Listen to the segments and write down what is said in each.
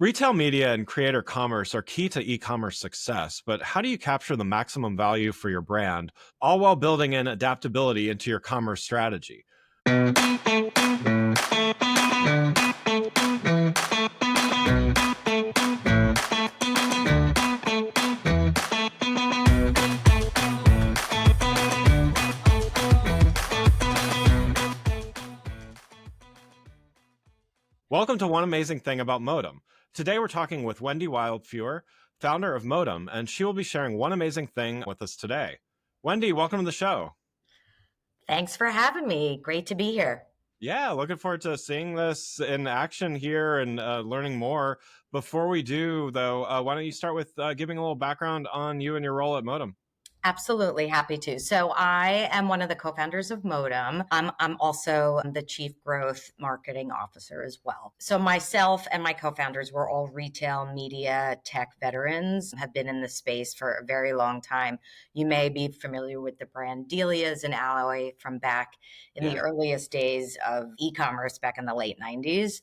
Retail media and creator commerce are key to e-commerce success, but how do you capture the maximum value for your brand, all while building in adaptability into your commerce strategy? Welcome to One Amazing Thing About Motom. Today we're talking with Wendy Wildfeuer, founder of Motom, and she will be sharing one amazing thing with us today. Wendy, welcome to the show. Thanks for having me. Great to be here. Yeah, looking forward to seeing this in action here and learning more. Before we do, though, why don't you start with giving a little background on you and your role at Motom? Absolutely happy to. So I am one of the co-founders of Motom. I'm also the chief growth marketing officer as well. So myself and my co-founders were all retail media tech veterans, have been in the space for a very long time. You may be familiar with the brand dELiA as an alloy from back in the earliest days of e-commerce back in the late 90s.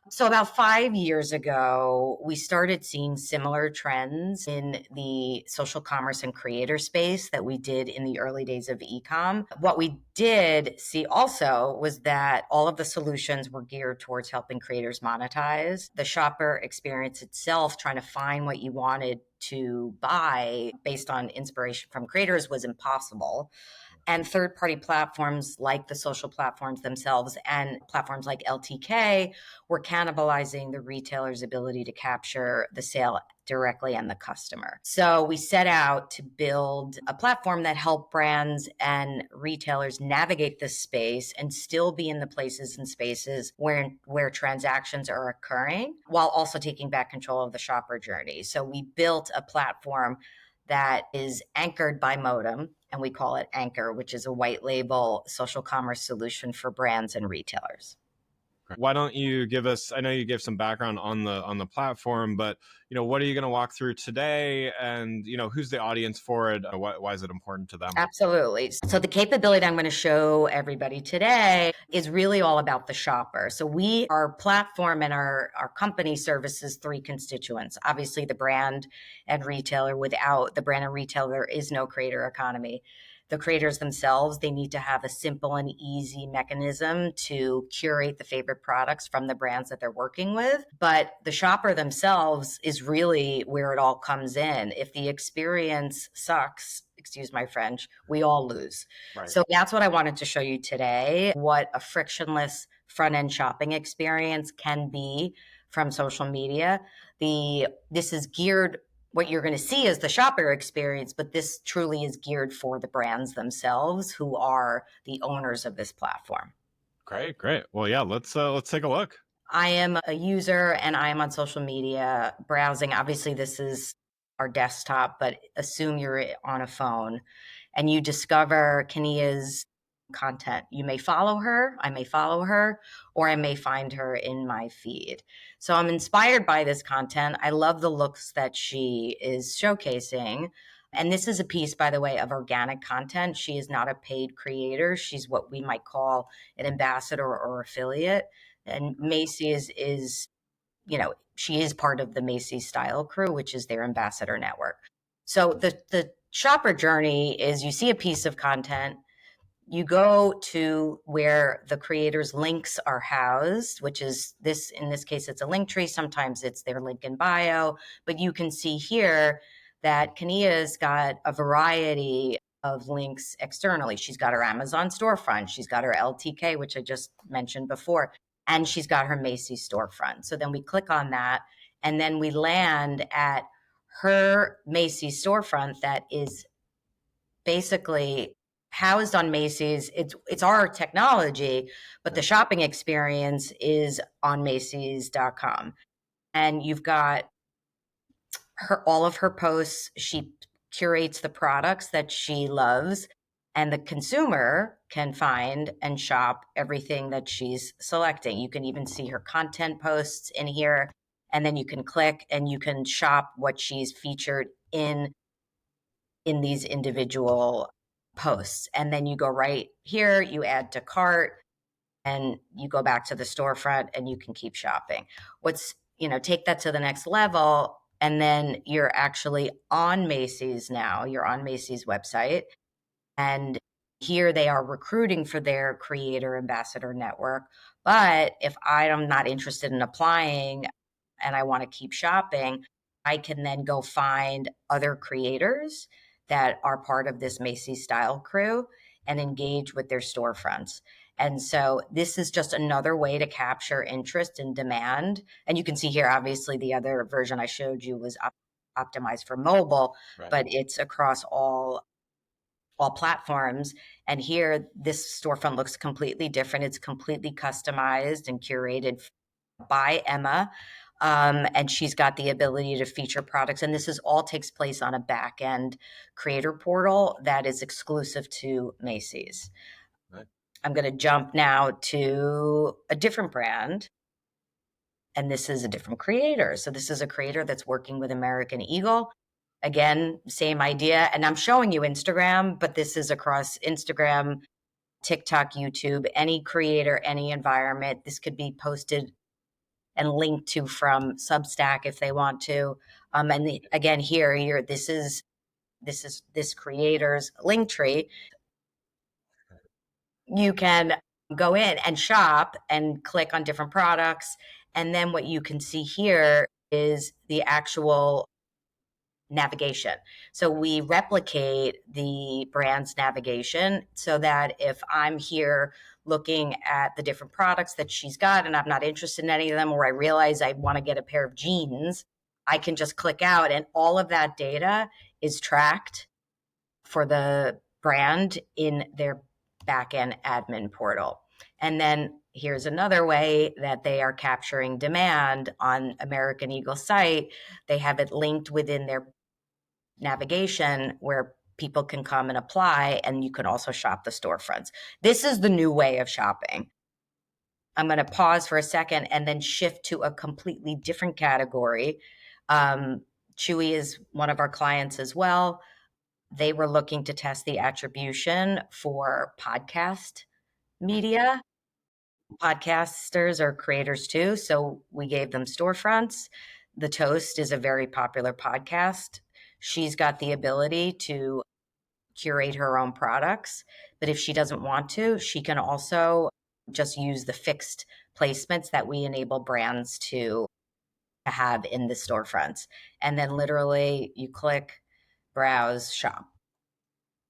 So about 5 years ago, we started seeing similar trends in the social commerce and creator space that we did in the early days of e-com. What we did see also was that all of the solutions were geared towards helping creators monetize. The shopper experience itself, trying to find what you wanted to buy based on inspiration from creators, was impossible. And third-party platforms like the social platforms themselves and platforms like LTK were cannibalizing the retailer's ability to capture the sale directly and the customer. So we set out to build a platform that helped brands and retailers navigate this space and still be in the places and spaces where transactions are occurring, while also taking back control of the shopper journey. So we built a platform that is anchored by Motom, and we call it Anchor, which is a white label social commerce solution for brands and retailers. Why don't you give us, I know you gave some background on the platform, but what are you going to walk through today, and who's the audience for it? Why is it important to them? Absolutely. So the capability I'm going to show everybody today is really all about the shopper. So our platform and our company services three constituents. Obviously the brand and retailer. Without the brand and retailer, there is no creator economy. The creators themselves, they need to have a simple and easy mechanism to curate the favorite products from the brands that they're working with. But the shopper themselves is really where it all comes in. If the experience sucks, excuse my French, we all lose. Right. So that's what I wanted to show you today, what a frictionless front-end shopping experience can be from social media. This is geared, what you're going to see is the shopper experience, but this truly is geared for the brands themselves, who are the owners of this platform. Great. Well, yeah, let's take a look. I am a user and I am on social media browsing. Obviously, this is our desktop, but assume you're on a phone and you discover Kenia's content. You may follow her, I may follow her, or I may find her in my feed. So I'm inspired by this content. I love the looks that she is showcasing. And this is a piece, by the way, of organic content. She is not a paid creator. She's what we might call an ambassador or affiliate. And Macy's is, she is part of the Macy's Style Crew, which is their ambassador network. So the shopper journey is, you see a piece of content, you go to where the creator's links are housed, which is this, in this case, it's a link tree. Sometimes it's their link in bio, but you can see here that Kenia's got a variety of links externally. She's got her Amazon storefront. She's got her LTK, which I just mentioned before, and she's got her Macy's storefront. So then we click on that, and then we land at her Macy's storefront that is basically housed on Macy's. It's our technology, but the shopping experience is on Macy's.com. And you've got all of her posts. She curates the products that she loves, and the consumer can find and shop everything that she's selecting. You can even see her content posts in here, and then you can click and you can shop what she's featured in these individual posts. And then you go right here, you add to cart, and you go back to the storefront and you can keep shopping. What's take that to the next level, and then you're actually on Macy's now. You're on Macy's website, and here they are recruiting for their creator ambassador network. But if I'm not interested in applying and I want to keep shopping, I can then go find other creators that are part of this Macy's style crew and engage with their storefronts. And so this is just another way to capture interest and demand. And you can see here, obviously, the other version I showed you was optimized for mobile, Right. but it's across all platforms. And here, this storefront looks completely different. It's completely customized and curated by Emma. And she's got the ability to feature products. And this is all takes place on a back end creator portal that is exclusive to Macy's. Right. I'm going to jump now to a different brand. And this is a different creator. So this is a creator that's working with American Eagle. Again, same idea. And I'm showing you Instagram, but this is across Instagram, TikTok, YouTube, any creator, any environment. This could be posted and linked to from Substack if they want to. Again, here, this creator's link tree. You can go in and shop and click on different products. And then what you can see here is the actual navigation. So we replicate the brand's navigation so that if I'm here looking at the different products that she's got and I'm not interested in any of them, or I realize I want to get a pair of jeans, I can just click out, and all of that data is tracked for the brand in their backend admin portal. And then here's another way that they are capturing demand on American Eagle site. They have it linked within their navigation where people can come and apply, and you can also shop the storefronts. This is the new way of shopping. I'm going to pause for a second and then shift to a completely different category. Chewy is one of our clients as well. They were looking to test the attribution for podcast media. Podcasters are creators too, so we gave them storefronts. The Toast is a very popular podcast. She's got the ability to curate her own products, but if she doesn't want to, she can also just use the fixed placements that we enable brands to have in the storefronts. And then literally you click, browse, shop,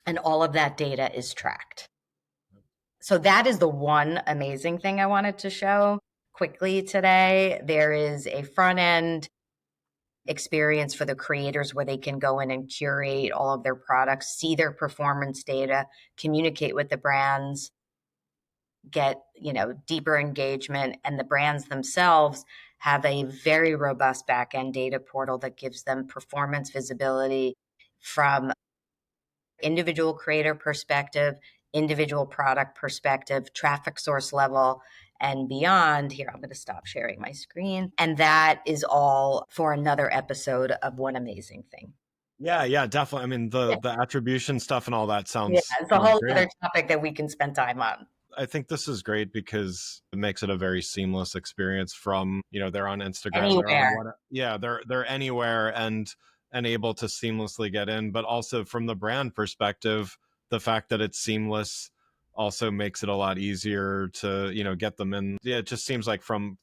and all of that data is tracked. So that is the one amazing thing I wanted to show quickly today. There is a front end experience for the creators where they can go in and curate all of their products, see their performance data, communicate with the brands, get, deeper engagement, and the brands themselves have a very robust back end data portal that gives them performance visibility from individual creator perspective, individual product perspective, traffic source level, and beyond. Here, I'm going to stop sharing my screen. And that is all for another episode of One Amazing Thing. Yeah, definitely. I mean, the attribution stuff and all that Yeah, sounds it's a whole great. other topic that we can spend time on. I think this is great because it makes it a very seamless experience from, they're on Instagram, they're on Anywhere. what, yeah, they're anywhere and able to seamlessly get in, but also from the brand perspective, the fact that it's seamless also makes it a lot easier to, get them in. Yeah, it just seems like from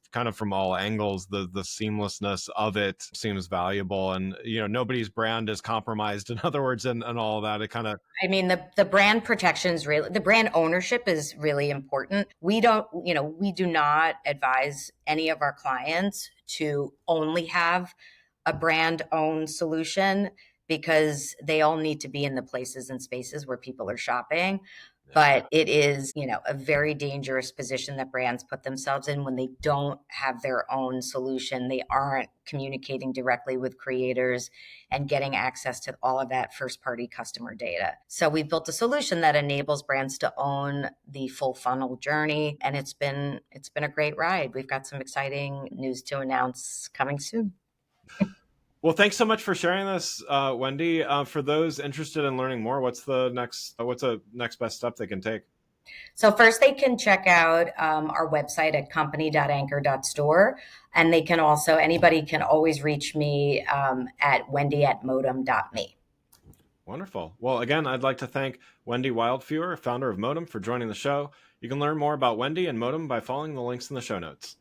all angles, the seamlessness of it seems valuable, and nobody's brand is compromised, in other words, and all of that. It kind of, I mean, the brand protection is really, the brand ownership is really important. We do not advise any of our clients to only have a brand owned solution because they all need to be in the places and spaces where people are shopping. But it is, a very dangerous position that brands put themselves in when they don't have their own solution. They aren't communicating directly with creators and getting access to all of that first party customer data. So we built a solution that enables brands to own the full funnel journey, and it's been a great ride. We've got some exciting news to announce coming soon. well, thanks so much for sharing this, Wendy. For those interested in learning more, what's a next best step they can take? So first they can check out our website at company.anchor.store. And they can also, anybody can always reach me at wendy@motom.me. Wonderful. Well, again, I'd like to thank Wendy Wildfeuer, founder of Motom, for joining the show. You can learn more about Wendy and Motom by following the links in the show notes.